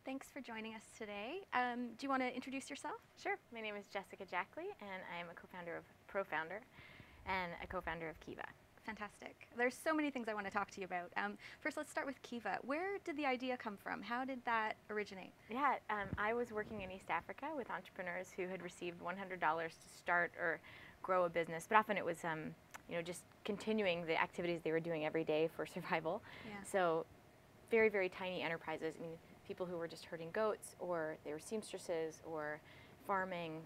Thanks for joining us today. Do you want to introduce yourself? Sure. My name is Jackley, and I am a co-founder of ProFounder and a co-founder of Kiva. Fantastic. There's so many things I want to talk to you about. First, let's start with Kiva. Where did the idea come from? How did that originate? Yeah, I was working in East Africa with entrepreneurs who had received $100 to start or grow a business, but often it was just continuing the activities they were doing every day for survival. Yeah. So very, very tiny enterprises. I mean, people who were just herding goats, or they were seamstresses, or farming,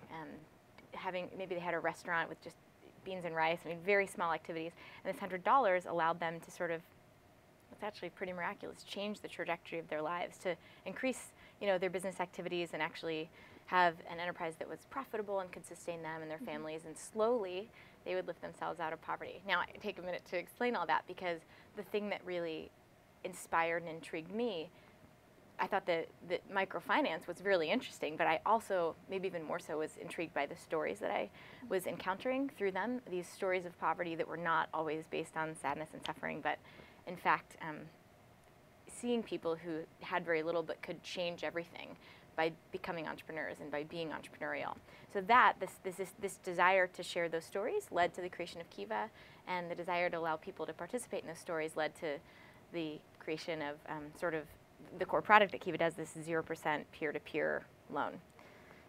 maybe they had a restaurant with just beans and rice. I mean, very small activities. And this $100 allowed them to sort of, it's actually pretty miraculous, change the trajectory of their lives, to increase, their business activities and actually have an enterprise that was profitable and could sustain them and their families, and slowly they would lift themselves out of poverty. Now, I take a minute to explain all that, because the thing that really inspired and intrigued me, I thought that microfinance was really interesting, but I also, maybe even more so, was intrigued by the stories that I was encountering through them, these stories of poverty that were not always based on sadness and suffering, but in fact, seeing people who had very little but could change everything by becoming entrepreneurs and by being entrepreneurial. So this desire to share those stories led to the creation of Kiva, and the desire to allow people to participate in those stories led to the creation of the core product that Kiva does, this 0% peer-to-peer loan.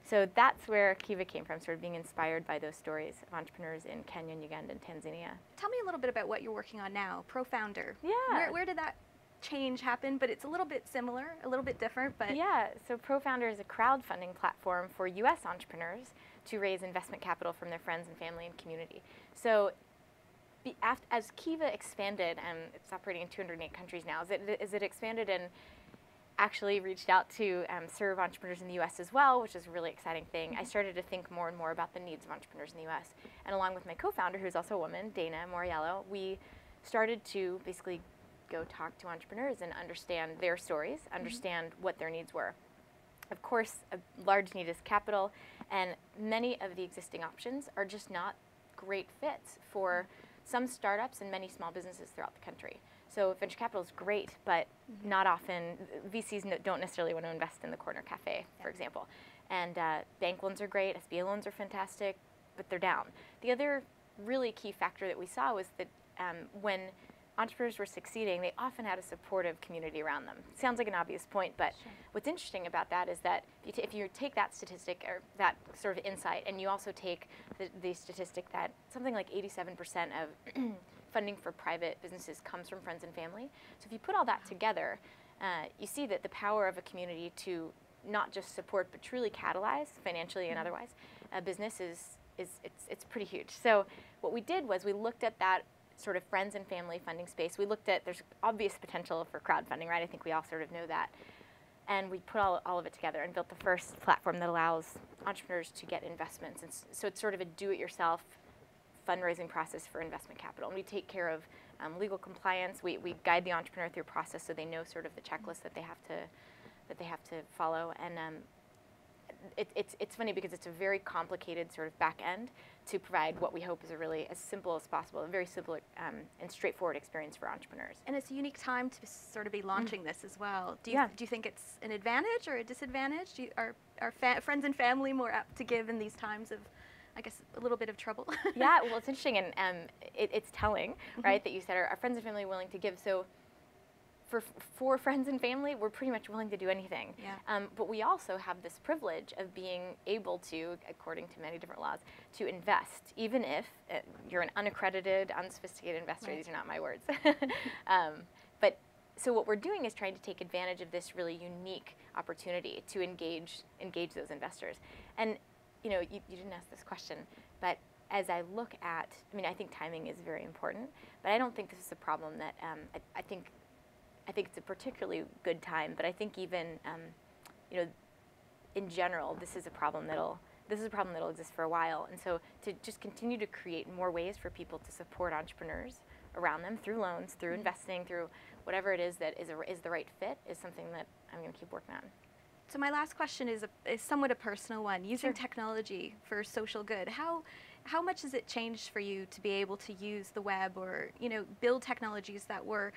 So that's where Kiva came from, sort of being inspired by those stories of entrepreneurs in Kenya, Uganda, and Tanzania. Tell me a little bit about what you're working on now, ProFounder. Yeah. Where did that change happen? But it's a little bit similar, a little bit different, but... Yeah, so ProFounder is a crowdfunding platform for US entrepreneurs to raise investment capital from their friends and family and community. So as Kiva expanded, and it's operating in 208 countries now, as it expanded and actually reached out to serve entrepreneurs in the US as well, which is a really exciting thing, I started to think more and more about the needs of entrepreneurs in the US. And along with my co-founder, who's also a woman, Dana Moriello, we started to basically go talk to entrepreneurs and understand their stories, understand what their needs were. Of course, a large need is capital, and many of the existing options are just not great fits for some startups and many small businesses throughout the country. So venture capital is great, but not often, VCs don't necessarily want to invest in the corner cafe, for example. And bank loans are great, SBA loans are fantastic, but they're down. The other really key factor that we saw was that when entrepreneurs were succeeding, they often had a supportive community around them. Sounds like an obvious point, but what's interesting about that is that if you take that statistic, or that sort of insight, and you also take the statistic that something like 87% of funding for private businesses comes from friends and family. So if you put all that together, you see that the power of a community to not just support, but truly catalyze financially and otherwise a business it's pretty huge. So what we did was we looked at that sort of friends and family funding space. We looked at, there's obvious potential for crowdfunding, right? I think we all sort of know that. And we put all of it together and built the first platform that allows entrepreneurs to get investments. And so it's sort of a do-it-yourself fundraising process for investment capital. And we take care of legal compliance. We guide the entrepreneur through a process so they know sort of the checklist that they have to follow. And it's funny because it's a very complicated sort of back end to provide what we hope is a really as simple as possible, a very simple and straightforward experience for entrepreneurs. And it's a unique time to sort of be launching this as well. Do you think it's an advantage or a disadvantage? Are friends and family more apt to give in these times of, I guess, a little bit of trouble? Yeah, well, it's interesting, and it's telling, right, that you said our friends and family are willing to give. So for friends and family, we're pretty much willing to do anything. Yeah. But we also have this privilege of being able to, according to many different laws, to invest, even if you're an unaccredited, unsophisticated investor. Right. These are not my words. But so what we're doing is trying to take advantage of this really unique opportunity to engage those investors. And you didn't ask this question, but as I look at, I think timing is very important, but I don't think this is a problem that I think it's a particularly good time, but I think even, in general, this is a problem that'll exist for a while. And so to just continue to create more ways for people to support entrepreneurs around them through loans, through investing, through whatever it is that is the right fit is something that I'm going to keep working on. So my last question is somewhat a personal one. Using technology for social good, how much has it changed for you to be able to use the web or build technologies that were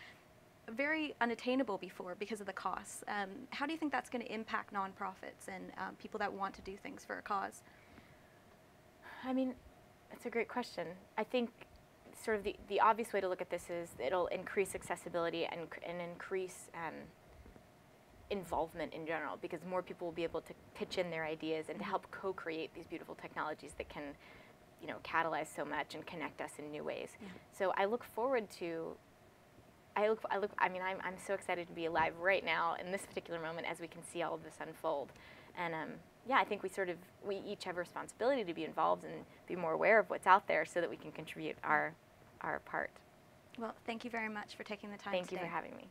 very unattainable before because of the costs. How do you think that's going to impact nonprofits and people that want to do things for a cause? I mean, it's a great question. I think sort of the obvious way to look at this is it'll increase accessibility and increase involvement in general, because more people will be able to pitch in their ideas and to help co-create these beautiful technologies that can, you know, catalyze so much and connect us in new ways. Yeah. So I look forward to, I mean, I'm so excited to be alive right now in this particular moment as we can see all of this unfold. And yeah, I think we each have a responsibility to be involved and be more aware of what's out there so that we can contribute our part. Well, thank you very much for taking the time Thank today. you for having me.